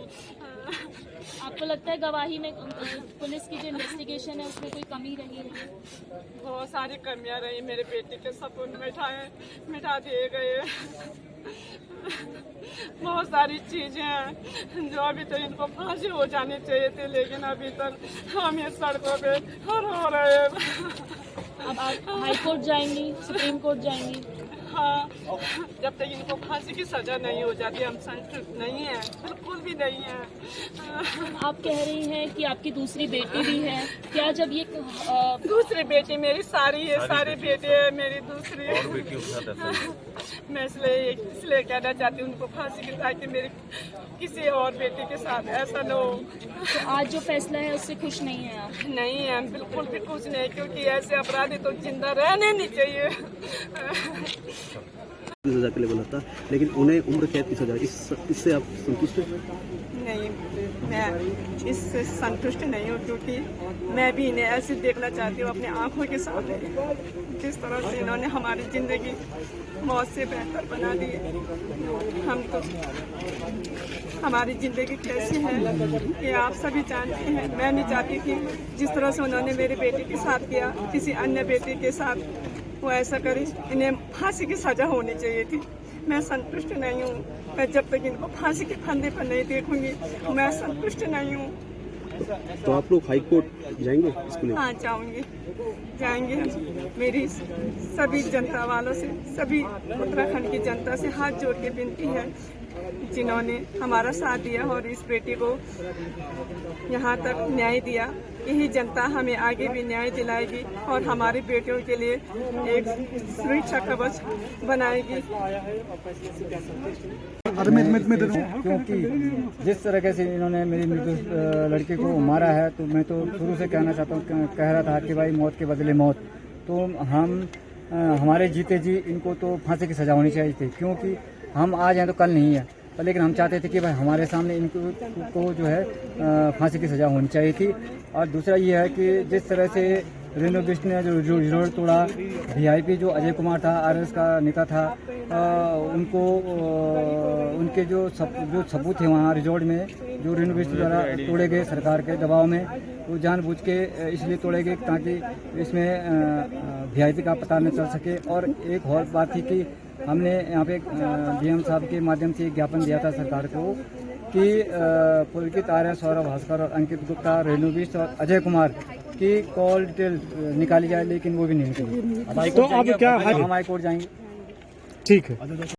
आपको लगता है गवाही में पुलिस की जो इन्वेस्टिगेशन है उसमें कोई कमी रही है? बहुत सारी कमियां रही। मेरे बेटे के सपने मिटा दिए गए। बहुत सारी चीजें हैं जो अभी तो इनको फांसी हो जानी चाहिए थी, लेकिन अभी तक हम ये सड़कों पे हो रहे हैं। अब आप हाई कोर्ट जाएंगी, सुप्रीम कोर्ट जाएंगी? हाँ, जब तक इनको फांसी की सजा नहीं हो जाती हम संतुष्ट नहीं है, बिल्कुल भी नहीं है। आप कह रही हैं कि आपकी दूसरी बेटी भी है, क्या जब ये दूसरी बेटी मेरी सारी है, सारी बेटी है मेरी दूसरी। और बेटियों के साथ ऐसा ही? मैं इसलिए कहना चाहती हूँ उनको फांसी की, ताकि मेरी किसी और बेटी के साथ ऐसा न हो। तो आज जो फैसला है उससे खुश नहीं है आप? नहीं है, बिल्कुल भी खुश नहीं, क्योंकि ऐसे अपराधी तो जिंदा रहने नहीं चाहिए। सजा के लिए बोला था, लेकिन उन्हें उम्र कैद की सजा, इससे आप संतुष्ट हैं? नहीं, मैं इससे संतुष्ट नहीं हूँ, क्योंकि मैं भी इन्हें ऐसे देखना चाहती हूँ अपनी आंखों के सामने, जिस तरह से इन्होंने हमारी ज़िंदगी मौत से बेहतर बना दी है। हम तो हमारी ज़िंदगी कैसी है ये आप सभी जानते हैं। मैं नहीं चाहती कि जिस तरह से उन्होंने मेरी बेटी के साथ किया, किसी अन्य बेटी के साथ वो ऐसा करे। इन्हें फांसी की सज़ा होनी चाहिए थी। मैं संतुष्ट नहीं हूँ। मैं जब तक इनको फांसी के फंदे पर नहीं देखूंगी मैं संतुष्ट नहीं हूँ। तो आप लोग हाई कोर्ट जाएंगे इसके लिए? हाँ, जाएंगे हम। मेरी सभी जनता वालों से, सभी उत्तराखंड की जनता से हाथ जोड़ के विनती है, जिन्होंने हमारा साथ दिया और इस बेटी को यहाँ तक न्याय दिया, यही जनता हमें आगे भी न्याय दिलाएगी और हमारी बेटियों के लिए एक सुरक्षा कवच बनाएगी। क्योंकि जिस तरीके से इन्होंने मेरी लड़के को मारा है, तो मैं तो शुरू से कहना चाहता हूँ, कह रहा था कि भाई मौत के बदले मौत। तो हम हमारे जीते जी इनको तो फांसी की सजा होनी चाहिए थी, क्योंकि हम आज हैं तो कल नहीं है। लेकिन हम चाहते थे कि भाई हमारे सामने इनको जो है फांसी की सजा होनी चाहिए थी। और दूसरा ये है कि जिस तरह से रेणु बिष्ट ने जो रिजॉर्ट तोड़ा, वीआईपी जो अजय कुमार था, आरएस का नेता था, उनको उनके जो सबूत थे वहाँ रिजॉर्ट में, जो रेणु बिष्ट द्वारा तोड़े गए सरकार के दबाव में, वो जानबूझ के इसलिए तोड़े गए ताकि इसमें वीआईपी का पता न चल सके। और एक और बात थी कि हमने यहाँ पे डीएम साहब के माध्यम से एक ज्ञापन दिया था सरकार को कि पुलकित आर्य, सौरभ भास्कर और अंकित गुप्ता, रेणु बिष्ट और अजय कुमार की कॉल डिटेल निकाली जाए, लेकिन वो भी नहीं निकली। तो अब क्या हम हाई कोर्ट जाएंगे? ठीक है।